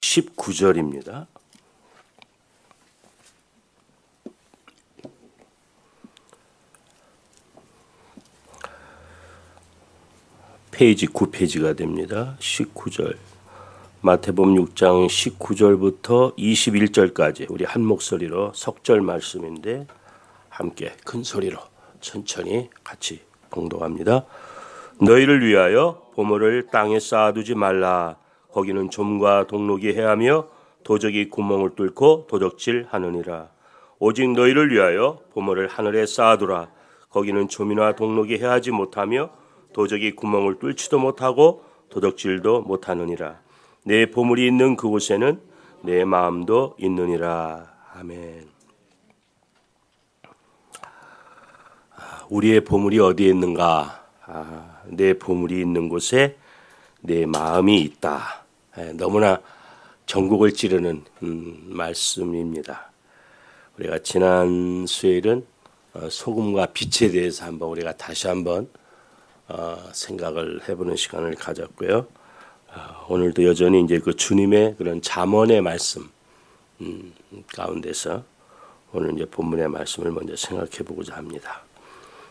19절입니다. 페이지 9페이지가 됩니다. 19절. 마태복음 6장 19절부터 21절까지 우리 한 목소리로 석절 말씀인데 함께 큰 소리로 천천히 같이 봉독합니다. 너희를 위하여 보물을 땅에 쌓아두지 말라. 거기는 좀과 동록이 해하며 도적이 구멍을 뚫고 도적질하느니라. 오직 너희를 위하여 보물을 하늘에 쌓아두라. 거기는 좀이나 동록이 해하지 못하며 도적이 구멍을 뚫지도 못하고 도적질도 못하느니라. 내 보물이 있는 그곳에는 내 마음도 있느니라. 아멘. 우리의 보물이 어디에 있는가? 내 보물이 있는 곳에 내 마음이 있다. 너무나 전곡을 찌르는 말씀입니다. 우리가 지난 수요일은 소금과 빛에 대해서 우리가 다시 한번 생각을 해보는 시간을 가졌고요. 오늘도 여전히 이제 그 주님의 그런 잠언의 말씀 가운데서 오늘 이제 본문의 말씀을 먼저 생각해 보고자 합니다.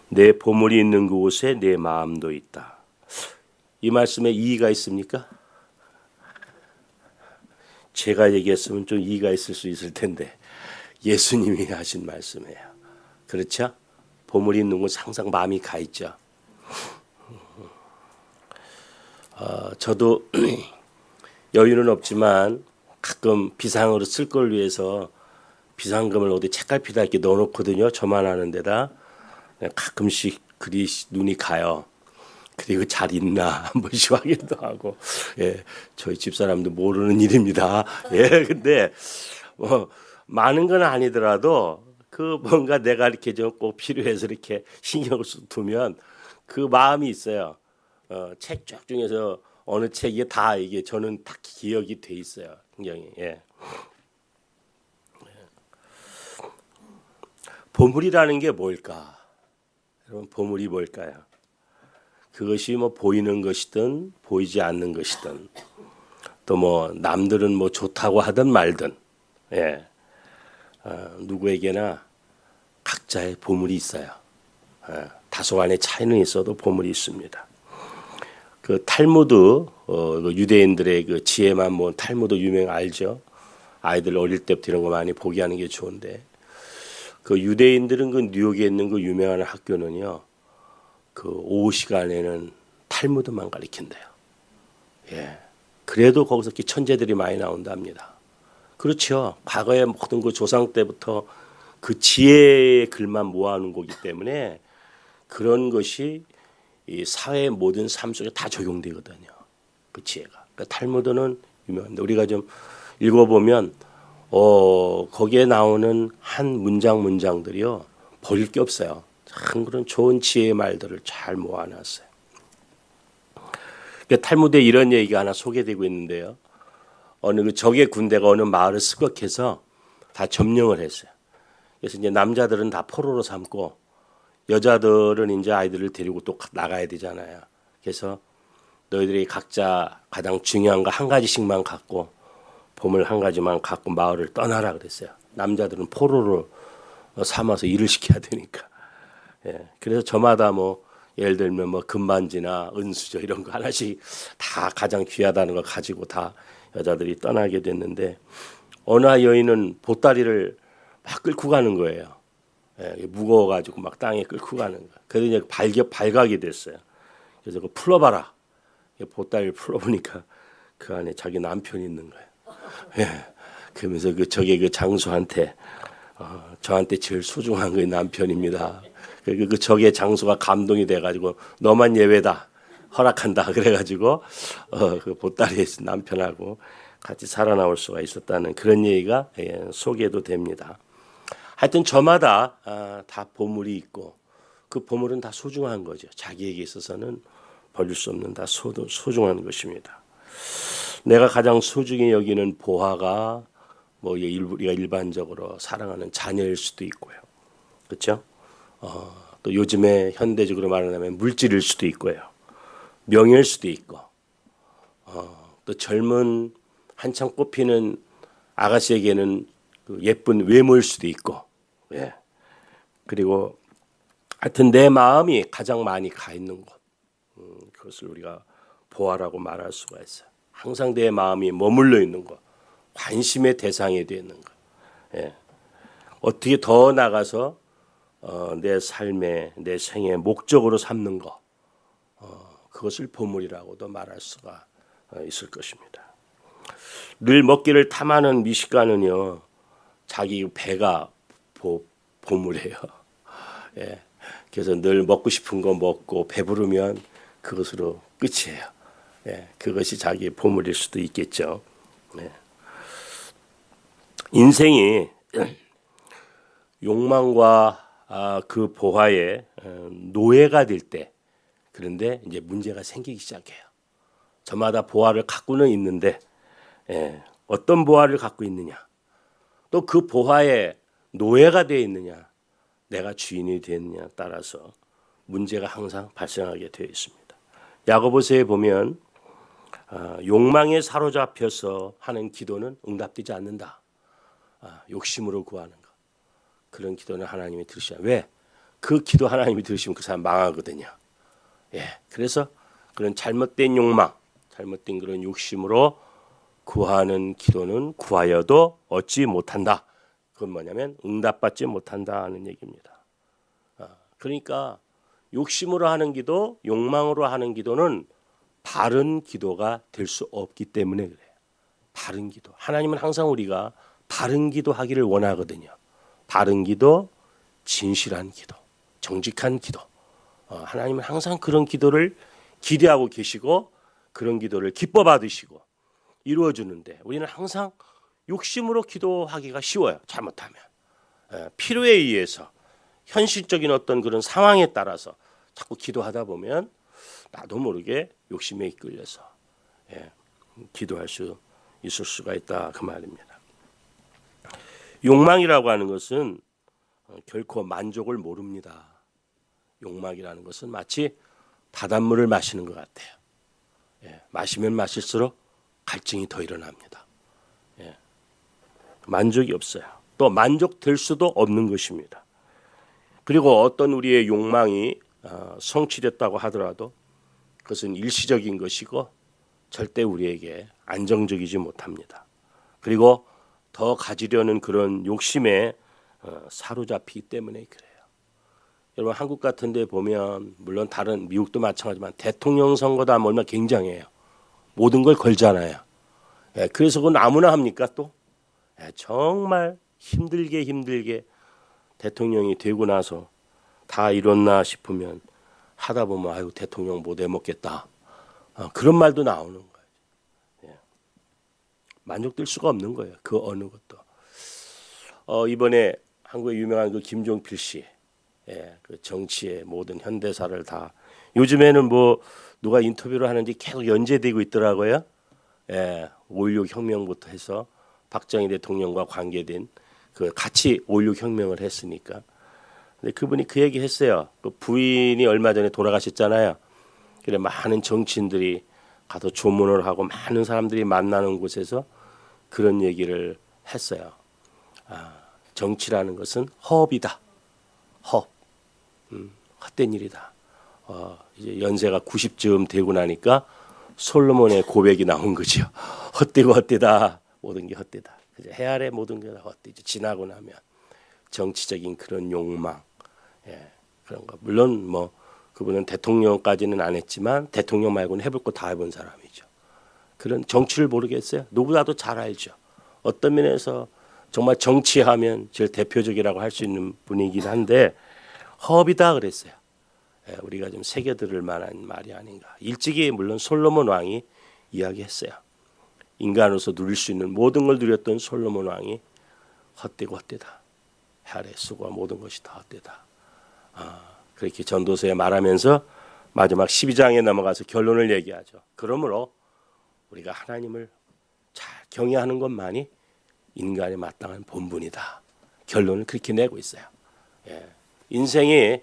내 보물이 있는 그곳에 내 마음도 있다. 이 말씀에 이의가 있습니까? 제가 얘기했으면 좀 이의가 있을 수 있을 텐데 예수님이 하신 말씀이에요. 그렇죠? 보물이 있는 곳 항상 마음이 가 있죠. 저도 여유는 없지만 가끔 비상으로 쓸 걸 위해서 비상금을 어디 책갈피다 이렇게 넣어놓거든요. 저만 아는 데다. 가끔씩 그리 눈이 가요. 그리고 잘 있나 한 번씩 확인도 하고. 예, 저희 집사람도 모르는 일입니다. 예, 근데 많은 건 아니더라도 그 뭔가 내가 이렇게 좀 꼭 필요해서 이렇게 신경을 두면 그 마음이 있어요. 책 쫙 중에서 어느 책이 다 이게 저는 다 기억이 돼 있어요. 굉장히. 예. 보물이라는 게 뭘까? 여러분 보물이 뭘까요? 그것이 뭐 보이는 것이든 보이지 않는 것이든 또 뭐 남들은 뭐 좋다고 하든 말든 예. 누구에게나 각자의 보물이 있어요. 다소간의 차이는 있어도 보물이 있습니다. 그 탈무드 유대인들의 그 지혜만 뭐 탈무드 유명 알죠? 아이들 어릴 때부터 이런 거 많이 보게 하는 게 좋은데 그 유대인들은 그 뉴욕에 있는 그 유명한 학교는요 그 오후 시간에는 탈무드만 가르친대요. 예. 그래도 거기서 이렇게 천재들이 많이 나온답니다. 그렇죠. 과거에 모든 그 조상 때부터 그 지혜의 글만 모아놓은 거기 때문에 그런 것이 이 사회의 모든 삶 속에 다 적용되거든요. 그 지혜가. 그러니까 탈무드는 유명한데 우리가 좀 읽어보면 거기에 나오는 한 문장들이요 버릴 게 없어요. 참 그런 좋은 지혜의 말들을 잘 모아놨어요. 그러니까 탈무드에 이런 얘기가 하나 소개되고 있는데요. 어느 그 적의 군대가 어느 마을을 습격해서 다 점령을 했어요. 그래서 이제 남자들은 다 포로로 삼고 여자들은 이제 아이들을 데리고 또 나가야 되잖아요. 그래서 너희들이 각자 가장 중요한 거 한 가지씩만 갖고 보물 한 가지만 갖고 마을을 떠나라 그랬어요. 남자들은 포로로 삼아서 일을 시켜야 되니까. 예. 그래서 저마다 뭐 예를 들면 뭐 금반지나 은수저 이런 거 하나씩 다 가장 귀하다는 거 가지고 다 여자들이 떠나게 됐는데 어느 여인은 보따리를 막 끌고 가는 거예요. 예, 무거워가지고 막 땅에 끌고 가는 거야. 그래서 이제 발각이 됐어요. 그래서 그 풀어봐라. 보따리를 풀어보니까 그 안에 자기 남편이 있는 거예요. 예, 그러면서 그 장수한테 저한테 제일 소중한 그 남편입니다. 그 적의 장수가 감동이 돼가지고 너만 예외다. 허락한다. 그래가지고 그 보따리에 있는 남편하고 같이 살아나올 수가 있었다는 그런 얘기가 소개도 됩니다. 하여튼 저마다 다 보물이 있고 그 보물은 다 소중한 거죠. 자기에게 있어서는 버릴 수 없는 다 소중한 것입니다. 내가 가장 소중히 여기는 보화가 뭐 우리가 일반적으로 사랑하는 자녀일 수도 있고요. 그렇죠? 또 요즘에 현대적으로 말하면 물질일 수도 있고요. 명예일 수도 있고 또 젊은 한창 꽃피는 아가씨에게는 그 예쁜 외모일 수도 있고, 예. 그리고 하여튼 내 마음이 가장 많이 가 있는 곳, 그것을 우리가 보아라고 말할 수가 있어요. 항상 내 마음이 머물러 있는 것, 관심의 대상이 되는 것. 예. 어떻게 더 나가서 내 삶의 내 생의 목적으로 삼는 것, 그것을 보물이라고도 말할 수가 있을 것입니다. 늘 먹기를 탐하는 미식가는요, 자기 배가 보물이에요. 예. 그래서 늘 먹고 싶은 거 먹고 배부르면 그것으로 끝이에요. 예. 그것이 자기의 보물일 수도 있겠죠. 예. 인생이 욕망과 그 보화의 노예가 될 때, 그런데 이제 문제가 생기기 시작해요. 저마다 보화를 갖고는 있는데 어떤 보화를 갖고 있느냐, 또 그 보화의 노예가 되어 있느냐, 내가 주인이 되느냐에 따라서 문제가 항상 발생하게 되어 있습니다. 야고보서에 보면 욕망에 사로잡혀서 하는 기도는 응답되지 않는다. 욕심으로 구하는 것, 그런 기도는 하나님이 들으시냐. 왜? 그 기도 하나님이 들으시면 그 사람 망하거든요. 예, 그래서 그런 잘못된 욕망, 잘못된 그런 욕심으로 구하는 기도는 구하여도 얻지 못한다. 그건 뭐냐면 응답받지 못한다 하는 얘기입니다. 그러니까 욕심으로 하는 기도, 욕망으로 하는 기도는 바른 기도가 될 수 없기 때문에 그래요. 바른 기도. 하나님은 항상 우리가 바른 기도 하기를 원하거든요. 바른 기도, 진실한 기도, 정직한 기도. 하나님은 항상 그런 기도를 기대하고 계시고 그런 기도를 기뻐 받으시고 이루어 주는데, 우리는 항상 욕심으로 기도하기가 쉬워요. 잘못하면 필요에 의해서 현실적인 어떤 그런 상황에 따라서 자꾸 기도하다 보면 나도 모르게 욕심에 이끌려서 기도할 수 있을 수가 있다, 그 말입니다. 욕망이라고 하는 것은 결코 만족을 모릅니다. 욕망이라는 것은 마치 바닷물을 마시는 것 같아요. 마시면 마실수록 갈증이 더 일어납니다. 만족이 없어요. 또 만족될 수도 없는 것입니다. 그리고 어떤 우리의 욕망이 성취됐다고 하더라도 그것은 일시적인 것이고 절대 우리에게 안정적이지 못합니다. 그리고 더 가지려는 그런 욕심에 사로잡히기 때문에 그래요. 여러분, 한국 같은 데 보면, 물론 다른 미국도 마찬가지지만 대통령 선거도 하면 얼마나 굉장해요. 모든 걸 걸잖아요. 그래서 그건 아무나 합니까 또? 정말 힘들게 대통령이 되고 나서 다 이뤘나 싶으면 하다 보면 아유, 대통령 못 해먹겠다. 그런 말도 나오는 거예요. 만족될 수가 없는 거예요. 그 어느 것도. 이번에 한국의 유명한 그 김종필 씨, 그 정치의 모든 현대사를 다, 요즘에는 뭐 누가 인터뷰를 하는지 계속 연재되고 있더라고요. 5.16 혁명부터 해서 박정희 대통령과 관계된 그 같이 5.16 혁명을 했으니까. 근데 그분이 그 얘기 했어요. 그 부인이 얼마 전에 돌아가셨잖아요. 그래 많은 정치인들이 가서 조문을 하고 많은 사람들이 만나는 곳에서 그런 얘기를 했어요. 정치라는 것은 허업이다. 허업. 헛된 일이다. 이제 연세가 90쯤 되고 나니까 솔로몬의 고백이 나온 거죠. 헛되고 헛되다. 모든 게 헛되다. 해 아래 모든 게 다 헛되지. 지나고 나면 정치적인 그런 욕망, 그런 거. 물론 뭐 그분은 대통령까지는 안 했지만 대통령 말고는 해볼 거 다 해본 사람이죠. 그런 정치를 모르겠어요. 누구라도 잘 알죠. 어떤 면에서 정말 정치하면 제일 대표적이라고 할 수 있는 분이긴 한데 허업이다 그랬어요. 우리가 좀 새겨들을 만한 말이 아닌가. 일찍이 물론 솔로몬 왕이 이야기했어요. 인간으로서 누릴 수 있는 모든 걸 누렸던 솔로몬 왕이 헛되고 헛되다. 해 아래 수고와 모든 것이 다 헛되다. 그렇게 전도서에 말하면서 마지막 12장에 넘어가서 결론을 얘기하죠. 그러므로 우리가 하나님을 잘 경외하는 것만이 인간의 마땅한 본분이다. 결론을 그렇게 내고 있어요. 인생이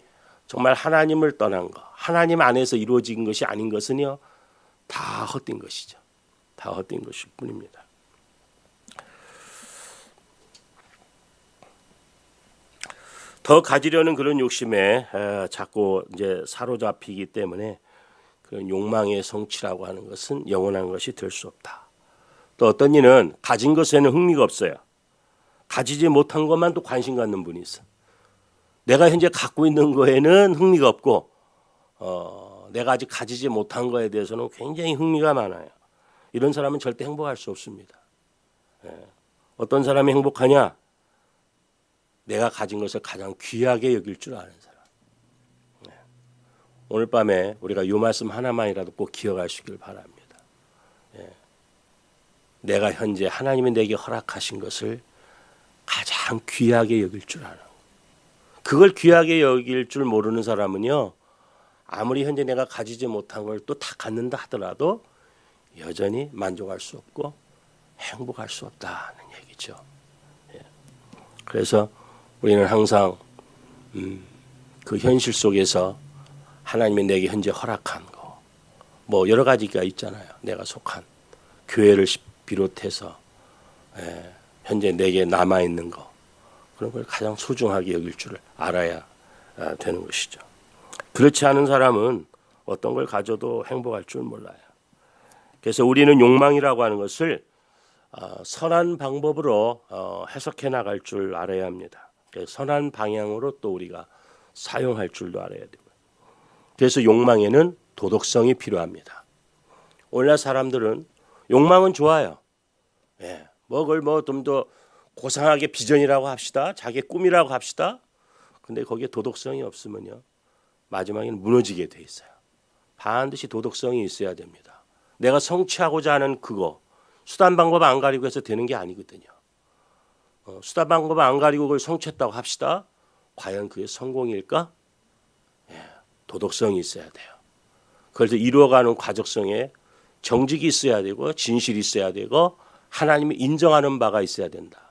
정말 하나님을 떠난 것, 하나님 안에서 이루어진 것이 아닌 것은요, 다 헛된 것이죠. 다 헛된 것일 뿐입니다. 더 가지려는 그런 욕심에 자꾸 이제 사로잡히기 때문에 그런 욕망의 성취라고 하는 것은 영원한 것이 될 수 없다. 또 어떤 이는 가진 것에는 흥미가 없어요. 가지지 못한 것만 또 관심 갖는 분이 있어. 내가 현재 갖고 있는 거에는 흥미가 없고 내가 아직 가지지 못한 거에 대해서는 굉장히 흥미가 많아요. 이런 사람은 절대 행복할 수 없습니다. 어떤 사람이 행복하냐? 내가 가진 것을 가장 귀하게 여길 줄 아는 사람. 오늘 밤에 우리가 이 말씀 하나만이라도 꼭 기억하시길 바랍니다. 내가 현재 하나님이 내게 허락하신 것을 가장 귀하게 여길 줄 아는. 그걸 귀하게 여길 줄 모르는 사람은요, 아무리 현재 내가 가지지 못한 걸 또 다 갖는다 하더라도 여전히 만족할 수 없고 행복할 수 없다는 얘기죠. 그래서 우리는 항상 그 현실 속에서 하나님이 내게 현재 허락한 거, 뭐 여러 가지가 있잖아요. 내가 속한 교회를 비롯해서 현재 내게 남아 있는 거, 그런 걸 가장 소중하게 여길 줄을 알아야 되는 것이죠. 그렇지 않은 사람은 어떤 걸 가져도 행복할 줄 몰라요. 그래서 우리는 욕망이라고 하는 것을 선한 방법으로 해석해 나갈 줄 알아야 합니다. 선한 방향으로 또 우리가 사용할 줄도 알아야 되고요. 그래서 욕망에는 도덕성이 필요합니다. 오늘날 사람들은 욕망은 좋아요. 그걸 좀 더 고상하게 비전이라고 합시다. 자기의 꿈이라고 합시다. 근데 거기에 도덕성이 없으면요, 마지막에는 무너지게 돼 있어요. 반드시 도덕성이 있어야 됩니다. 내가 성취하고자 하는 그거, 수단 방법 안 가리고 해서 되는 게 아니거든요. 수단 방법 안 가리고 그걸 성취했다고 합시다. 과연 그게 성공일까? 도덕성이 있어야 돼요. 그래서 이루어가는 과정성에 정직이 있어야 되고 진실이 있어야 되고 하나님이 인정하는 바가 있어야 된다.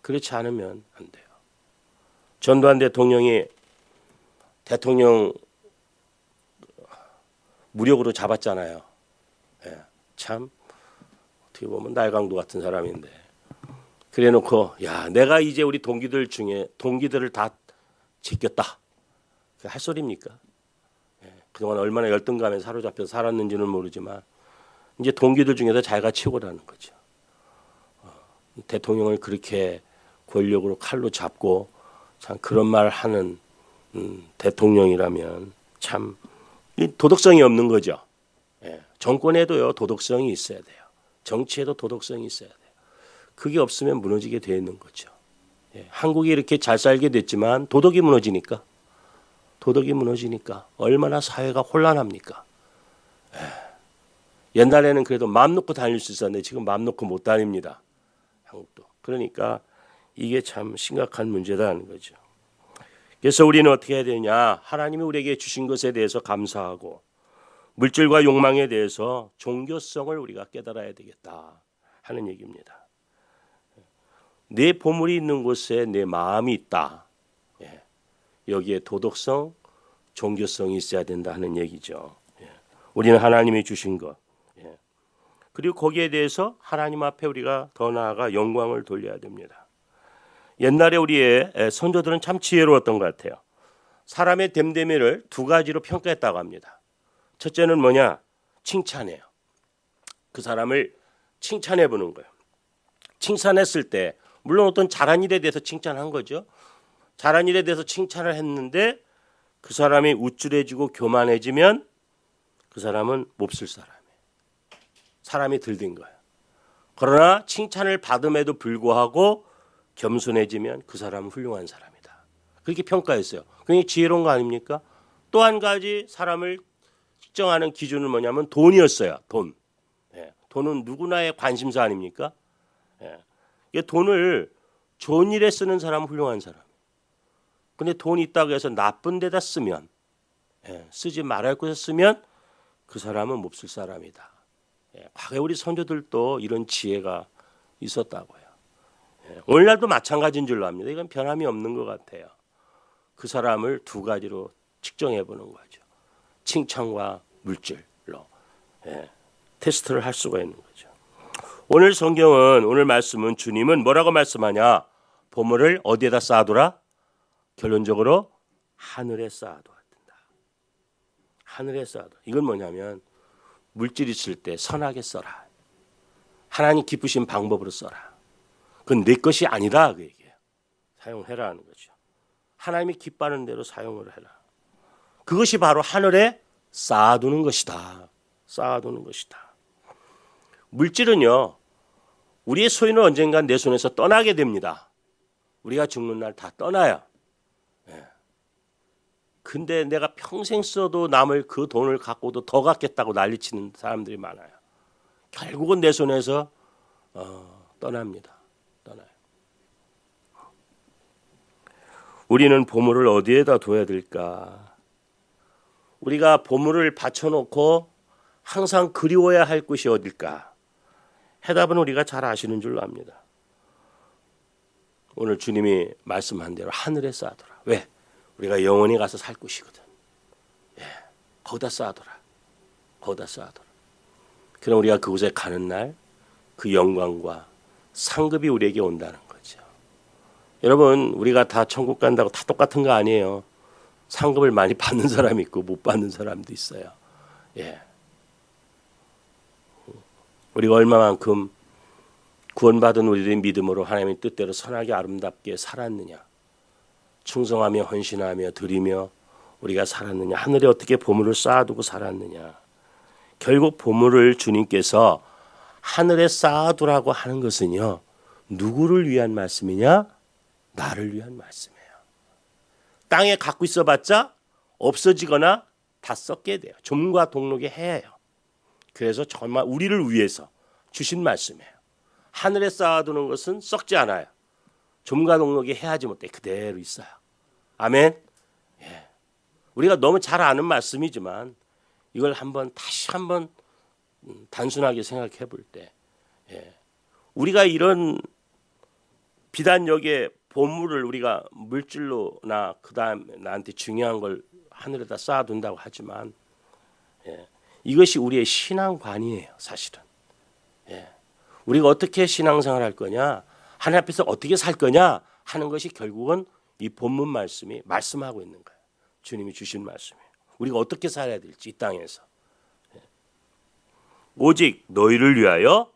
그렇지 않으면 안 돼요. 전두환 대통령이 대통령 무력으로 잡았잖아요. 참 어떻게 보면 날강도 같은 사람인데, 그래놓고 내가 이제 우리 동기들을 다 제꼈다. 할 소리입니까? 그동안 얼마나 열등감에 사로잡혀 살았는지는 모르지만 이제 동기들 중에서 자기가 최고라는 거죠. 대통령을 그렇게 권력으로 칼로 잡고 참 그런 말 하는 대통령이라면 참 도덕성이 없는 거죠. 정권에도요 도덕성이 있어야 돼요. 정치에도 도덕성이 있어야 돼요. 그게 없으면 무너지게 되어 있는 거죠. 한국이 이렇게 잘 살게 됐지만 도덕이 무너지니까 얼마나 사회가 혼란합니까? 옛날에는 그래도 마음 놓고 다닐 수 있었는데 지금 마음 놓고 못 다닙니다. 한국도. 그러니까 이게 참 심각한 문제다는 거죠. 그래서 우리는 어떻게 해야 되냐? 하나님이 우리에게 주신 것에 대해서 감사하고 물질과 욕망에 대해서 종교성을 우리가 깨달아야 되겠다 하는 얘기입니다. 내 보물이 있는 곳에 내 마음이 있다. 여기에 도덕성, 종교성이 있어야 된다 하는 얘기죠. 우리는 하나님이 주신 것, 그리고 거기에 대해서 하나님 앞에 우리가 더 나아가 영광을 돌려야 됩니다. 옛날에 우리의 선조들은 참 지혜로웠던 것 같아요. 사람의 됨됨이를 두 가지로 평가했다고 합니다. 첫째는 뭐냐? 칭찬해요. 그 사람을 칭찬해 보는 거예요. 칭찬했을 때 물론 어떤 잘한 일에 대해서 칭찬한 거죠. 잘한 일에 대해서 칭찬을 했는데 그 사람이 우쭐해지고 교만해지면 그 사람은 몹쓸 사람이 들든 거예요. 그러나 칭찬을 받음에도 불구하고 겸손해지면 그 사람은 훌륭한 사람이다. 그렇게 평가했어요. 그게 지혜로운 거 아닙니까? 또 한 가지 사람을 측정하는 기준은 뭐냐면 돈이었어요. 돈. 돈은 누구나의 관심사 아닙니까? 돈을 좋은 일에 쓰는 사람은 훌륭한 사람. 근데 돈이 있다고 해서 나쁜 데다 쓰면, 쓰지 말할 곳에 쓰면 그 사람은 몹쓸 사람이다. 과거에 우리 선조들도 이런 지혜가 있었다고요. 오늘날도 마찬가지인 줄로 압니다. 이건 변함이 없는 것 같아요. 그 사람을 두 가지로 측정해 보는 거죠. 칭찬과 물질로 테스트를 할 수가 있는 거죠. 오늘 말씀은 주님은 뭐라고 말씀하냐? 보물을 어디에다 쌓아두라? 결론적으로 하늘에 쌓아둬야 된다. 하늘에 쌓아둬. 이건 뭐냐면 물질 있을 때 선하게 써라. 하나님 기쁘신 방법으로 써라. 그건 내 것이 아니다 그 얘기예요. 사용해라 하는 거죠. 하나님이 기뻐하는 대로 사용을 해라. 그것이 바로 하늘에 쌓아두는 것이다. 쌓아두는 것이다. 물질은요, 우리의 소유는 언젠간 내 손에서 떠나게 됩니다. 우리가 죽는 날 다 떠나요. 근데 내가 평생 써도 남을 그 돈을 갖고도 더 갖겠다고 난리치는 사람들이 많아요. 결국은 내 손에서 떠납니다. 떠나요. 우리는 보물을 어디에다 둬야 될까? 우리가 보물을 받쳐놓고 항상 그리워야 할 곳이 어딜까? 해답은 우리가 잘 아시는 줄로 압니다. 오늘 주님이 말씀한 대로 하늘에 쌓아둬라. 왜? 우리가 영원히 가서 살 곳이거든. 거기다 쌓아둬라. 거기다 쌓아둬라. 그럼 우리가 그곳에 가는 날 그 영광과 상급이 우리에게 온다는 거죠. 여러분, 우리가 다 천국 간다고 다 똑같은 거 아니에요. 상급을 많이 받는 사람이 있고 못 받는 사람도 있어요. 우리가 얼마만큼 구원받은 우리들의 믿음으로 하나님의 뜻대로 선하게 아름답게 살았느냐, 충성하며 헌신하며 드리며 우리가 살았느냐, 하늘에 어떻게 보물을 쌓아두고 살았느냐. 결국 보물을 주님께서 하늘에 쌓아두라고 하는 것은요, 누구를 위한 말씀이냐? 나를 위한 말씀이에요. 땅에 갖고 있어봤자 없어지거나 다 썩게 돼요. 좀과 동록의 해예요. 그래서 정말 우리를 위해서 주신 말씀이에요. 하늘에 쌓아두는 것은 썩지 않아요. 좀과 동록이 해하지 못해 그대로 있어요. 아멘. 우리가 너무 잘 아는 말씀이지만 이걸 다시 한번 단순하게 생각해 볼 때, 우리가 이런 비단 여기에 보물을 우리가 물질로나 그다음 나한테 중요한 걸 하늘에다 쌓아둔다고 하지만, 이것이 우리의 신앙관이에요. 사실은. 우리가 어떻게 신앙생활 할 거냐, 하나님 앞에서 어떻게 살 거냐 하는 것이 결국은 이 본문 말씀이 말씀하고 있는 거예요. 주님이 주신 말씀이에요. 우리가 어떻게 살아야 될지 이 땅에서. 오직 너희를 위하여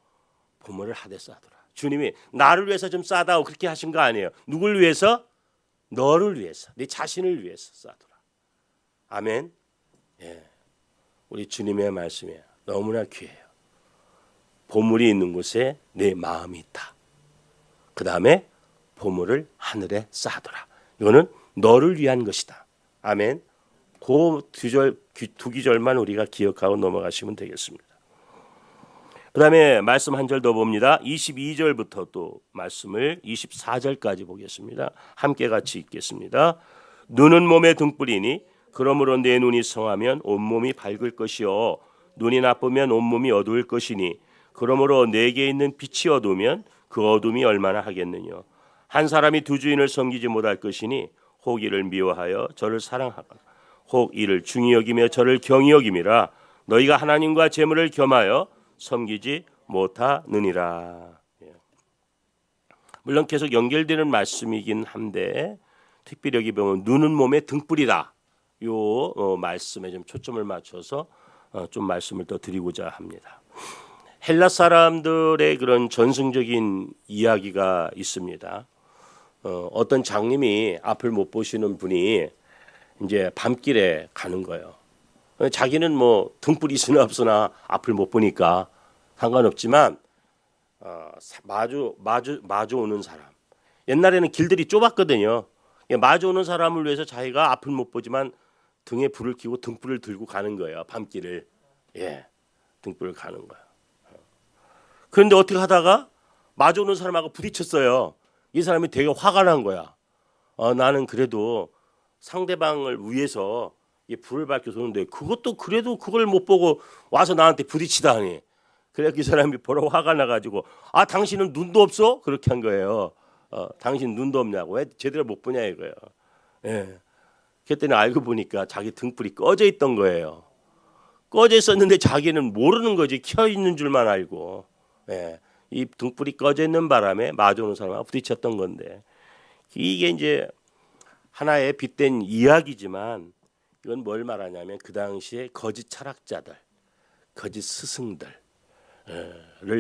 보물을 하되 쌓아두라. 주님이 나를 위해서 좀 쌓아다오 그렇게 하신 거 아니에요. 누굴 위해서? 너를 위해서, 네 자신을 위해서 쌓아두라. 아멘. 우리 주님의 말씀이 너무나 귀해요. 보물이 있는 곳에 내 마음이 있다. 그 다음에 보물을 하늘에 쌓아두라. 이거는 너를 위한 것이다. 아멘. 그 두 기절만 우리가 기억하고 넘어가시면 되겠습니다. 그 다음에 말씀 한 절 더 봅니다. 22절부터 또 말씀을 24절까지 보겠습니다. 함께 같이 읽겠습니다. 눈은 몸의 등불이니 그러므로 내 눈이 성하면 온몸이 밝을 것이요 눈이 나쁘면 온몸이 어두울 것이니 그러므로 내게 있는 빛이 어두우면 그 어둠이 얼마나 하겠느냐. 한 사람이 두 주인을 섬기지 못할 것이니 혹 이를 미워하여 저를 사랑하거나 혹 이를 중히 여기며 저를 경히 여김이라. 너희가 하나님과 재물을 겸하여 섬기지 못하느니라. 물론 계속 연결되는 말씀이긴 한데 특별히 여기 보면 눈은 몸의 등불이다. 요 말씀에 좀 초점을 맞춰서 좀 말씀을 더 드리고자 합니다. 헬라 사람들의 그런 전승적인 이야기가 있습니다. 어떤 장님이 앞을 못 보시는 분이 이제 밤길에 가는 거예요. 자기는 뭐 등불이 있으나 없으나 앞을 못 보니까 상관없지만 마주 오는 사람. 옛날에는 길들이 좁았거든요. 마주 오는 사람을 위해서 자기가 앞을 못 보지만 등에 불을 켜고 등불을 들고 가는 거예요. 밤길을. 등불을 가는 거예요. 그런데 어떻게 하다가 마주 오는 사람하고 부딪혔어요. 이 사람이 되게 화가 난 거야. 나는 그래도 상대방을 위해서 불을 밝혀서 오는데 그것도 그래도 그걸 못 보고 와서 나한테 부딪히다니. 그래 그 사람이 보러 화가 나가지고 당신은 눈도 없어? 그렇게 한 거예요. 당신 눈도 없냐고. 왜 제대로 못 보냐 이거예요. 그랬더니 알고 보니까 자기 등불이 꺼져 있던 거예요. 꺼져 있었는데 자기는 모르는 거지. 켜 있는 줄만 알고. 이 등불이 꺼져 있는 바람에 마주 오는 사람하고 부딪혔던 건데 이게 이제 하나의 빗댄 이야기지만 이건 뭘 말하냐면 그 당시에 거짓 철학자들, 거짓 스승들을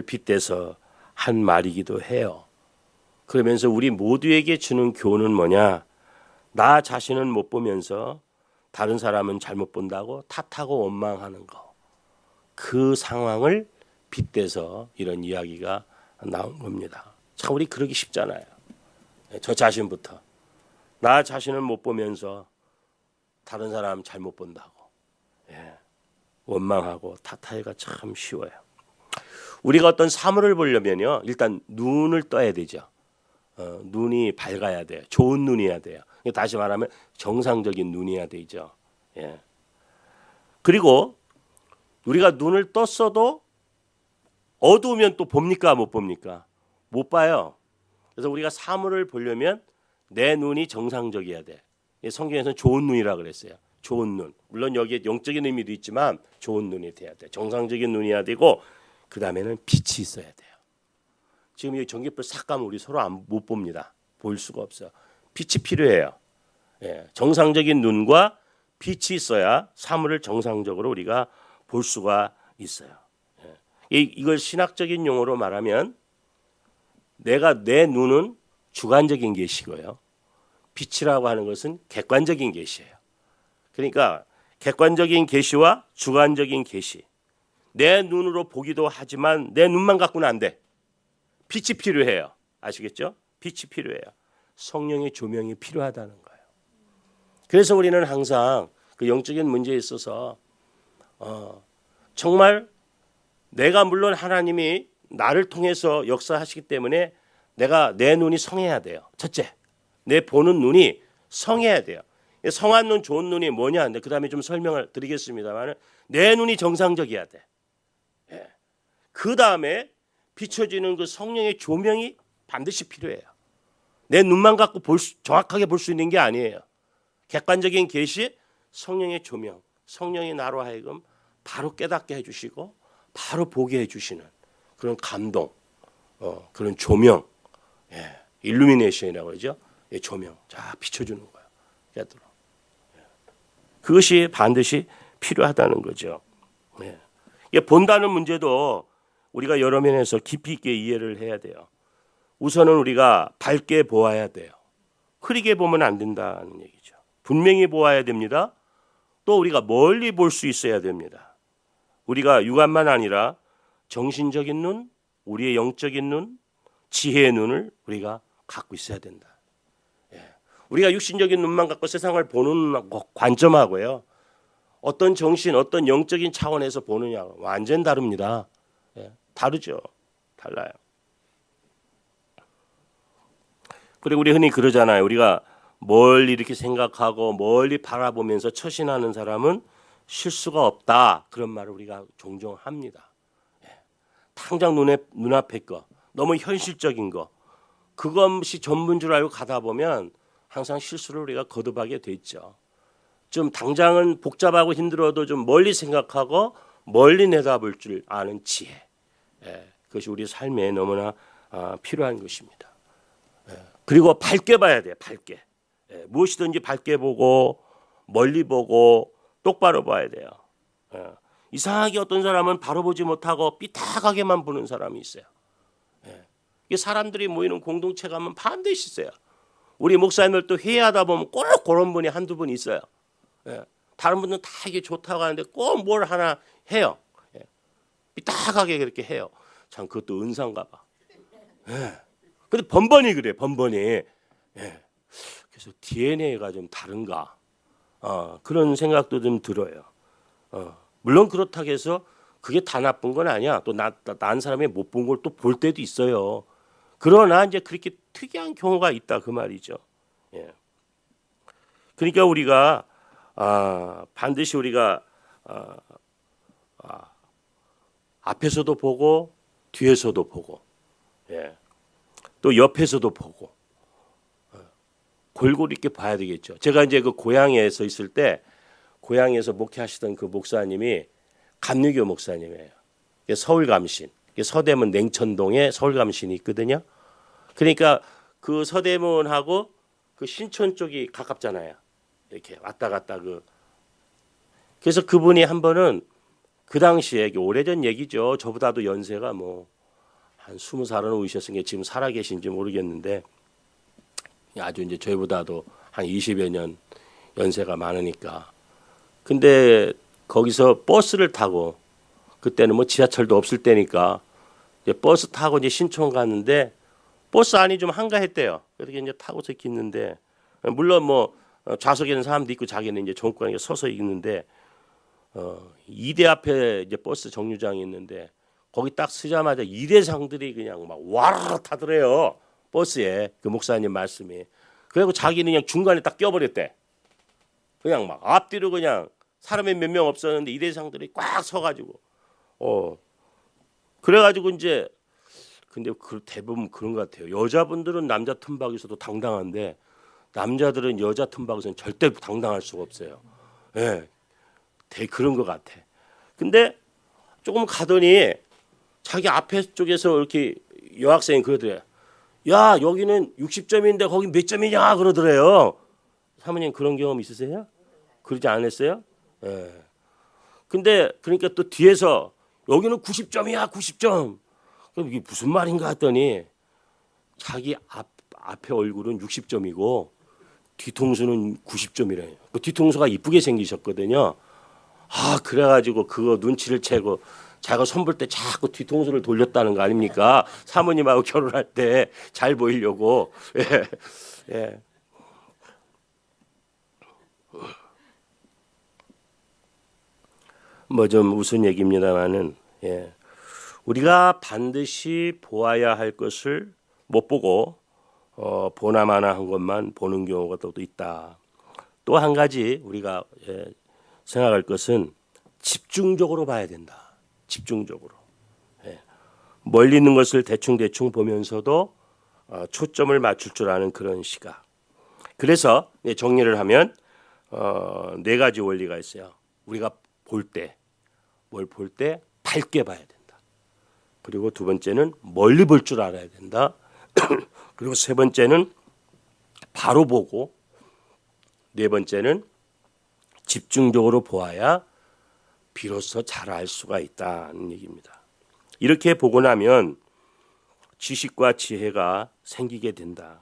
빗대서 한 말이기도 해요. 그러면서 우리 모두에게 주는 교훈은 뭐냐? 나 자신은 못 보면서 다른 사람은 잘못 본다고 탓하고 원망하는 거. 그 상황을 빗대서 이런 이야기가 나온 겁니다. 참 우리 그러기 쉽잖아요. 저 자신부터. 나 자신은 못 보면서 다른 사람 잘못 본다고 원망하고 탓하기가 참 쉬워요. 우리가 어떤 사물을 보려면요, 일단 눈을 떠야 되죠. 눈이 밝아야 돼요. 좋은 눈이어야 돼요. 다시 말하면 정상적인 눈이어야 되죠. 예. 그리고 우리가 눈을 떴어도 어두우면 또 봅니까 못 봅니까? 못 봐요. 그래서 우리가 사물을 보려면 내 눈이 정상적이어야 돼. 성경에서는 좋은 눈이라 그랬어요. 좋은 눈. 물론 여기에 영적인 의미도 있지만 좋은 눈이 돼야 돼. 정상적인 눈이어야 되고 그 다음에는 빛이 있어야 돼요. 지금 이 전기불 싹 가면 우리 서로 못 봅니다. 볼 수가 없어요. 빛이 필요해요. 예, 정상적인 눈과 빛이 있어야 사물을 정상적으로 우리가 볼 수가 있어요. 예. 이걸 신학적인 용어로 말하면 내 눈은 주관적인 계시고요. 빛이라고 하는 것은 객관적인 계시예요. 그러니까 객관적인 계시와 주관적인 계시. 내 눈으로 보기도 하지만 내 눈만 갖고는 안 돼. 빛이 필요해요. 아시겠죠? 빛이 필요해요. 성령의 조명이 필요하다는 거예요. 그래서 우리는 항상 그 영적인 문제에 있어서 정말 내가 물론 하나님이 나를 통해서 역사하시기 때문에 내 눈이 성해야 돼요. 첫째, 내 보는 눈이 성해야 돼요. 성한 눈, 좋은 눈이 뭐냐? 그 다음에 좀 설명을 드리겠습니다만 내 눈이 정상적이어야 돼. 예. 그 다음에 비춰지는 그 성령의 조명이 반드시 필요해요. 내 눈만 갖고 정확하게 볼 수 있는 게 아니에요. 객관적인 계시, 성령의 조명, 성령이 나로 하여금 바로 깨닫게 해주시고 바로 보게 해주시는 그런 감동, 그런 조명, 일루미네이션이라고 그러죠. 조명, 자 비춰주는 거예요. 깨달아. 그것이 반드시 필요하다는 거죠. 본다는 문제도 우리가 여러 면에서 깊이 있게 이해를 해야 돼요. 우선은 우리가 밝게 보아야 돼요. 흐리게 보면 안 된다는 얘기죠. 분명히 보아야 됩니다. 또 우리가 멀리 볼 수 있어야 됩니다. 우리가 육안만 아니라 정신적인 눈, 우리의 영적인 눈, 지혜의 눈을 우리가 갖고 있어야 된다. 우리가 육신적인 눈만 갖고 세상을 보는 관점하고요, 어떤 정신, 어떤 영적인 차원에서 보느냐 완전 다릅니다. 다르죠. 달라요. 그리고 우리 흔히 그러잖아요. 우리가 멀리 이렇게 생각하고 멀리 바라보면서 처신하는 사람은 실수가 없다. 그런 말을 우리가 종종 합니다. 당장 눈앞에 거, 너무 현실적인 거, 그것이 전부인 줄 알고 가다 보면 항상 실수를 우리가 거듭하게 돼 있죠. 좀 당장은 복잡하고 힘들어도 좀 멀리 생각하고 멀리 내다볼 줄 아는 지혜. 그것이 우리 삶에 너무나 필요한 것입니다. 그리고 밝게 봐야 돼요. 밝게. 무엇이든지 밝게 보고 멀리 보고 똑바로 봐야 돼요. 이상하게 어떤 사람은 바로 보지 못하고 삐딱하게만 보는 사람이 있어요. 이게 사람들이 모이는 공동체 가면 반드시 있어요. 우리 목사님들도 회의하다 보면 꼭 그런 분이 한두 분 있어요. 다른 분들은 다 이게 좋다고 하는데 꼭 뭘 하나 해요. 삐딱하게 그렇게 해요. 참 그것도 은사인가 봐. 근데 번번이 그래, 번번이. 그래서 DNA가 좀 다른가. 그런 생각도 좀 들어요. 물론 그렇다고 해서 그게 다 나쁜 건 아니야. 또 난 사람이 못 본 걸 또 볼 때도 있어요. 그러나 이제 그렇게 특이한 경우가 있다 그 말이죠. 그러니까 우리가 반드시 우리가 앞에서도 보고 뒤에서도 보고 또 옆에서도 보고 골고루 이렇게 봐야 되겠죠. 제가 이제 그 고향에서 있을 때 고향에서 목회하시던 그 목사님이 감리교 목사님이에요. 서울감신. 서대문 냉천동에 서울감신이 있거든요. 그러니까 그 서대문하고 그 신촌 쪽이 가깝잖아요. 이렇게 왔다 갔다 그래서 그분이 한 번은 그 당시에 오래전 얘기죠. 저보다도 연세가 뭐 한 20살은 오셨으니까 지금 살아 계신지 모르겠는데 아주 이제 저희보다도 한 20여 년 연세가 많으니까. 근데 거기서 버스를 타고 그때는 뭐 지하철도 없을 때니까 이제 버스 타고 이제 신촌 갔는데 버스 안이 좀 한가했대요. 그렇게 이제 타고서 이렇게 있는데 물론 뭐 좌석에 있는 사람도 있고 자기는 이제 정권에 서서 있는데 이대 앞에 이제 버스 정류장이 있는데 거기 딱 서자마자 이대상들이 그냥 막 와르르 타더래요. 버스에 그 목사님 말씀이. 그리고 자기는 그냥 중간에 딱 껴버렸대. 그냥 막 앞뒤로 그냥 사람이 몇 명 없었는데 이대상들이 꽉 서가지고 그래가지고 이제 근데 그 대부분 그런 것 같아요. 여자분들은 남자 틈박에서도 당당한데 남자들은 여자 틈박에서는 절대 당당할 수가 없어요. 예, 되게 그런 것 같아. 근데 조금 가더니 자기 앞에 쪽에서 이렇게 여학생이 그러더래요. 야, 여기는 60점인데 거기 몇 점이냐 그러더래요. 사모님 그런 경험 있으세요? 그러지 않았어요? 예. 근데 그러니까 또 뒤에서 여기는 90점이야, 90점. 그럼 이게 무슨 말인가 했더니 자기 앞에 얼굴은 60점이고 뒤통수는 90점이래요. 그 뒤통수가 이쁘게 생기셨거든요. 그래가지고 그거 눈치를 채고 자기가 손볼 때 자꾸 뒤통수를 돌렸다는 거 아닙니까? 사모님하고 결혼할 때 잘 보이려고. 예. 예. 뭐 좀 웃은 얘기입니다만은 예. 우리가 반드시 보아야 할 것을 못 보고 보나마나 한 것만 보는 경우가 또 있다. 또 한 가지 우리가 생각할 것은 집중적으로 봐야 된다. 집중적으로. 예. 멀리 있는 것을 대충 보면서도 초점을 맞출 줄 아는 그런 시각. 그래서 정리를 하면 네 가지 원리가 있어요. 우리가 볼 때, 뭘 볼 때 밝게 봐야 된다. 그리고 두 번째는 멀리 볼 줄 알아야 된다. 그리고 세 번째는 바로 보고, 네 번째는 집중적으로 보아야 비로소 잘 알 수가 있다는 얘기입니다. 이렇게 보고 나면 지식과 지혜가 생기게 된다.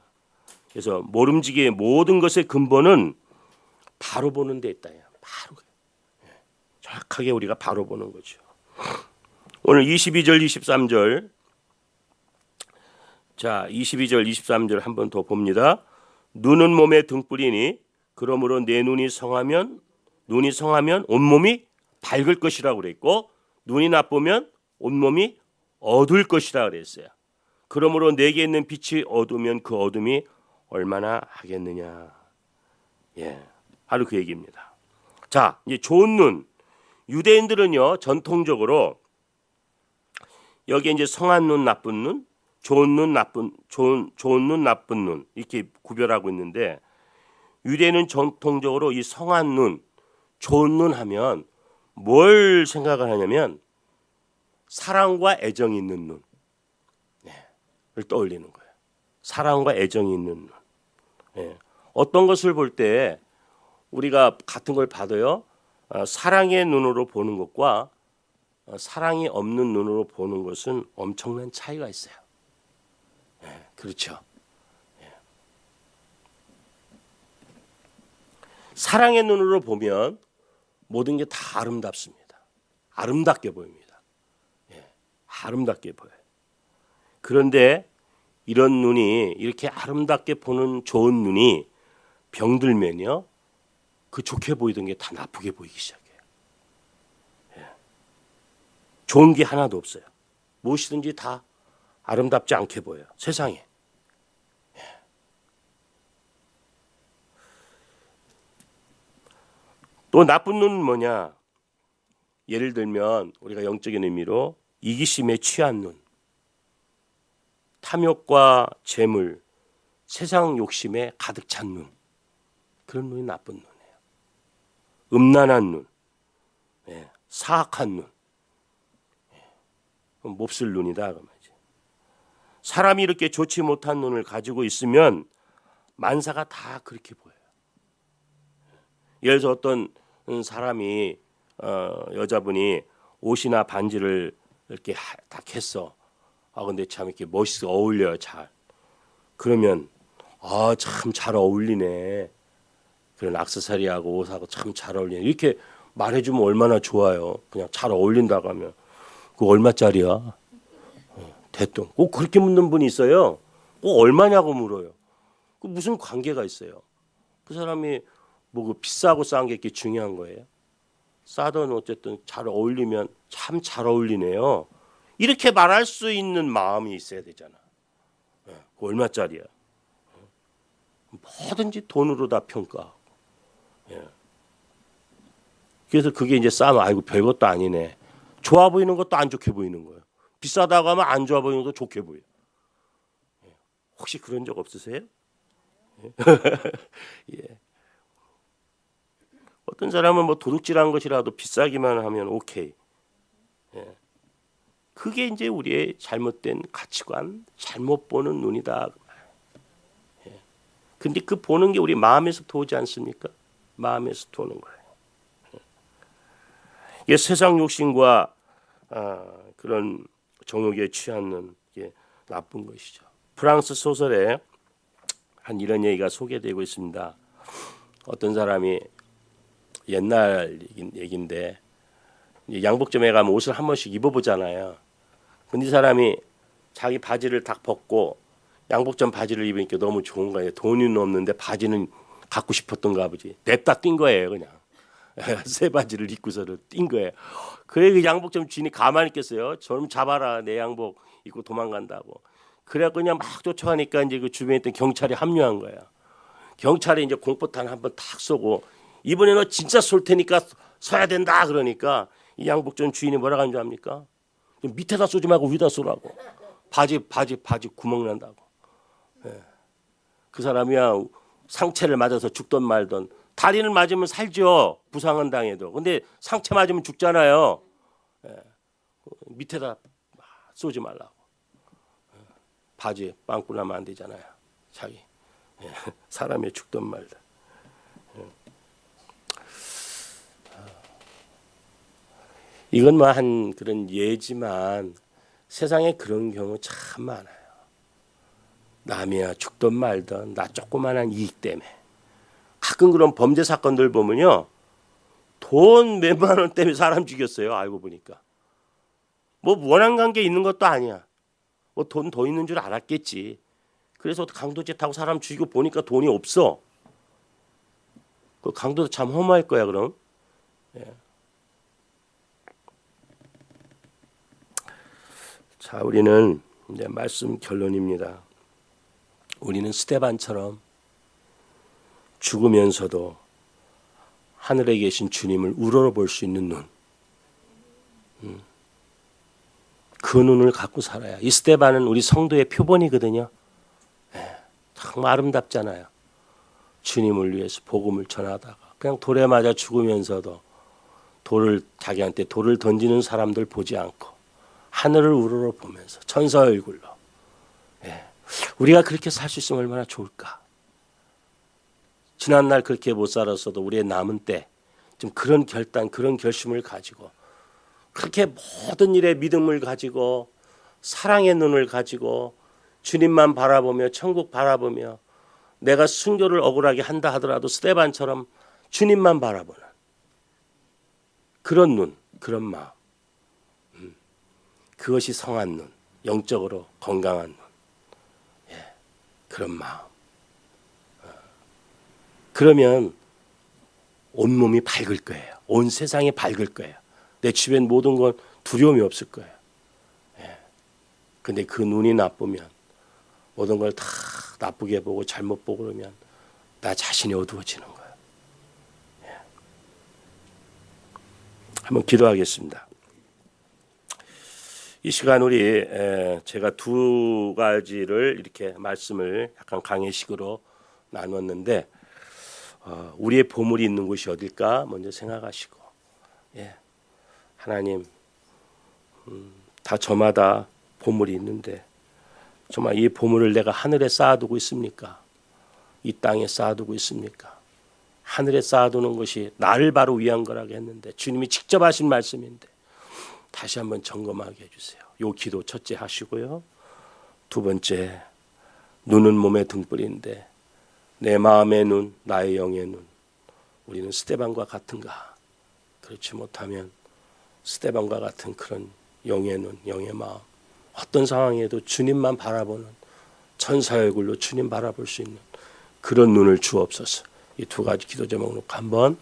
그래서 모름지기의 모든 것의 근본은 바로 보는 데 있다. 바로 정확하게 우리가 바로 보는 거죠. 오늘 22절, 23절. 자, 22절, 23절 한 번 더 봅니다. 눈은 몸의 등불이니 그러므로 내 눈이 성하면 온몸이 밝을 것이라고 그랬고 눈이 나쁘면 온몸이 어두울 것이라 그랬어요. 그러므로 내게 있는 빛이 어두우면 그 어둠이 얼마나 하겠느냐. 예, 바로 그 얘기입니다. 자, 이제 좋은 눈. 유대인들은요 전통적으로 여기에 이제 성한 눈, 나쁜 눈, 좋은 눈, 좋은 눈, 나쁜 눈 이렇게 구별하고 있는데 유대인은 전통적으로 이 성한 눈, 좋은 눈 하면 뭘 생각을 하냐면 사랑과 애정이 있는 눈을 떠올리는 거예요. 사랑과 애정이 있는 눈. 예. 어떤 것을 볼 때 우리가 같은 걸 봐도요. 사랑의 눈으로 보는 것과 사랑이 없는 눈으로 보는 것은 엄청난 차이가 있어요. 예. 그렇죠. 예. 사랑의 눈으로 보면 모든 게 다 아름답습니다. 아름답게 보입니다. 예. 아름답게 보여요. 그런데 이런 눈이 이렇게 아름답게 보는 좋은 눈이 병들면요. 그 좋게 보이던 게 다 나쁘게 보이기 시작해요. 예. 좋은 게 하나도 없어요. 무엇이든지 다 아름답지 않게 보여요. 세상에. 예. 또 나쁜 눈은 뭐냐? 예를 들면 우리가 영적인 의미로 이기심에 취한 눈, 탐욕과 재물, 세상 욕심에 가득 찬 눈. 그런 눈이 나쁜 눈이에요. 음란한 눈, 예, 사악한 눈, 예, 몹쓸 눈이다 그 말이죠. 사람이 이렇게 좋지 못한 눈을 가지고 있으면 만사가 다 그렇게 보여요. 예를 들어서 어떤 사람이 여자분이 옷이나 반지를 이렇게 딱 했어. 근데 참 이렇게 멋있어 어울려요 잘. 그러면 참 잘 어울리네. 그런 액세서리하고 옷하고 참 잘 어울리네. 이렇게 말해주면 얼마나 좋아요. 그냥 잘 어울린다고 하면. 그거 얼마짜리야? 대뜸 꼭 그렇게 묻는 분이 있어요. 꼭 얼마냐고 물어요. 그 무슨 관계가 있어요? 그 사람이 뭐 그 비싸고 싼 게 이렇게 중요한 거예요? 싸든 어쨌든 잘 어울리면 참 잘 어울리네요. 이렇게 말할 수 있는 마음이 있어야 되잖아. 그 얼마짜리야? 뭐든지 돈으로 다 평가하고. 그래서 그게 이제 싸면 아이고 별것도 아니네. 좋아 보이는 것도 안 좋게 보이는 거예요. 비싸다고 하면 안 좋아 보이는 것도 좋게 보여. 혹시 그런 적 없으세요? 예. 어떤 사람은 뭐 도둑질한 것이라도 비싸기만 하면 오케이. 그게 이제 우리의 잘못된 가치관, 잘못 보는 눈이다. 근데 그 보는 게 우리 마음에서 도지 않습니까? 마음에서 도는 거예요. 이게 세상 욕심과 그런 정욕에 취하는 게 나쁜 것이죠. 프랑스 소설에 한 이런 얘기가 소개되고 있습니다. 어떤 사람이 옛날 얘기인데 양복점에 가면 옷을 한 번씩 입어보잖아요. 근데 이 사람이 자기 바지를 딱 벗고 양복점 바지를 입으니까 너무 좋은 거예요. 돈은 없는데 바지는 갖고 싶었던가 보지. 냅다 뛴 거예요 그냥. 새 바지를 입고서는 뛴 거예요. 그래 그 양복점 주인이 가만히 있겠어요. 좀 잡아라 내 양복 입고 도망간다고. 그래 그냥 막 쫓아가니까 이제 그 주변에 있던 경찰이 합류한 거야. 경찰이 이제 공포탄 한번 탁 쏘고 이번에 너 진짜 쏠 테니까 서야 된다 그러니까 이 양복점 주인이 뭐라고 하는 줄 압니까? 밑에다 쏘지 말고 위에다 쏘라고. 바지 구멍 난다고. 그 사람이야 상체를 맞아서 죽던 말던 다리는 맞으면 살죠. 부상은 당해도. 근데 상체 맞으면 죽잖아요. 밑에다 쏘지 말라고. 바지에 빵꾸 나면 안 되잖아요. 자기. 사람이 죽던 말다. 이건 뭐 한 그런 예지만 세상에 그런 경우 참 많아요. 남이야 죽던 말던 나 조그만한 이익 때문에 가끔 그런 범죄 사건들 보면요 돈 몇만 원 때문에 사람 죽였어요. 알고 보니까 뭐 원한 관계 있는 것도 아니야. 뭐 돈 더 있는 줄 알았겠지. 그래서 강도제 타고 사람 죽이고 보니까 돈이 없어. 그 강도도 참 험할 거야 그럼. 자 우리는 이제 말씀 결론입니다. 우리는 스데반처럼 죽으면서도 하늘에 계신 주님을 우러러볼 수 있는 눈. 그 눈을 갖고 살아야. 이 스데반은 우리 성도의 표본이거든요. 정말 아름답잖아요. 주님을 위해서 복음을 전하다가 그냥 돌에 맞아 죽으면서도 자기한테 돌을 던지는 사람들 보지 않고 하늘을 우러러보면서 천사 얼굴로 우리가 그렇게 살 수 있으면 얼마나 좋을까. 지난날 그렇게 못 살았어도 우리의 남은 때 좀 그런 결단, 그런 결심을 가지고 그렇게 모든 일에 믿음을 가지고 사랑의 눈을 가지고 주님만 바라보며 천국 바라보며 내가 순교를 억울하게 한다 하더라도 스데반처럼 주님만 바라보는 그런 눈, 그런 마음. 그것이 성한 눈, 영적으로 건강한 눈. 그런 마음. 그러면 온몸이 밝을 거예요. 온 세상이 밝을 거예요. 내 주변 모든 건 두려움이 없을 거예요. 근데 그 눈이 나쁘면 모든 걸 다 나쁘게 보고 잘못 보고 그러면 나 자신이 어두워지는 거예요. 한번 기도하겠습니다. 이 시간 우리 제가 두 가지를 이렇게 말씀을 약간 강의식으로 나눴는데 우리의 보물이 있는 곳이 어딜까 먼저 생각하시고 하나님 다 저마다 보물이 있는데 정말 이 보물을 내가 하늘에 쌓아두고 있습니까? 이 땅에 쌓아두고 있습니까? 하늘에 쌓아두는 것이 나를 바로 위한 거라고 했는데 주님이 직접 하신 말씀인데 다시 한번 점검하게 해주세요. 요 기도 첫째 하시고요. 두 번째, 눈은 몸의 등불인데 내 마음의 눈, 나의 영의 눈, 우리는 스데반과 같은가? 그렇지 못하면 스데반과 같은 그런 영의 눈, 영의 마음, 어떤 상황에도 주님만 바라보는 천사의 얼굴로 주님 바라볼 수 있는 그런 눈을 주옵소서. 이 두 가지 기도 제목 놓고 한번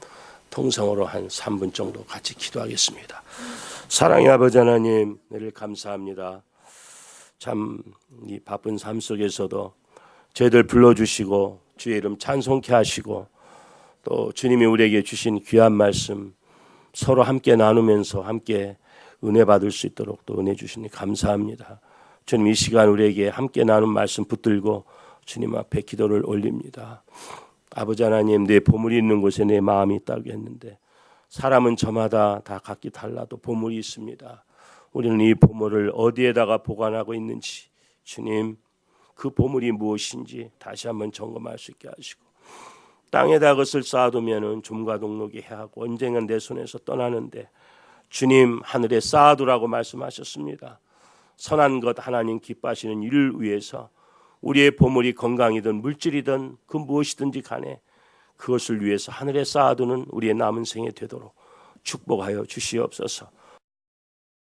통성으로 한 3분 정도 같이 기도하겠습니다. 사랑의 아버지 하나님, 늘 감사합니다. 참 이 바쁜 삶 속에서도 저희들 불러주시고 주의 이름 찬송케 하시고 또 주님이 우리에게 주신 귀한 말씀 서로 함께 나누면서 함께 은혜 받을 수 있도록 또 은혜 주시니 감사합니다. 주님, 이 시간 우리에게 함께 나눈 말씀 붙들고 주님 앞에 기도를 올립니다. 아버지 하나님, 내 보물이 있는 곳에 내 마음이 있다고 했는데 사람은 저마다 다 각기 달라도 보물이 있습니다. 우리는 이 보물을 어디에다가 보관하고 있는지 주님, 그 보물이 무엇인지 다시 한번 점검할 수 있게 하시고 땅에다 그것을 쌓아두면 좀과 동록이 해하고 언젠간 내 손에서 떠나는데 주님, 하늘에 쌓아두라고 말씀하셨습니다. 선한 것 하나님 기뻐하시는 일을 위해서 우리의 보물이 건강이든 물질이든 그 무엇이든지 간에 그것을 위해서 하늘에 쌓아두는 우리의 남은 생에 되도록 축복하여 주시옵소서.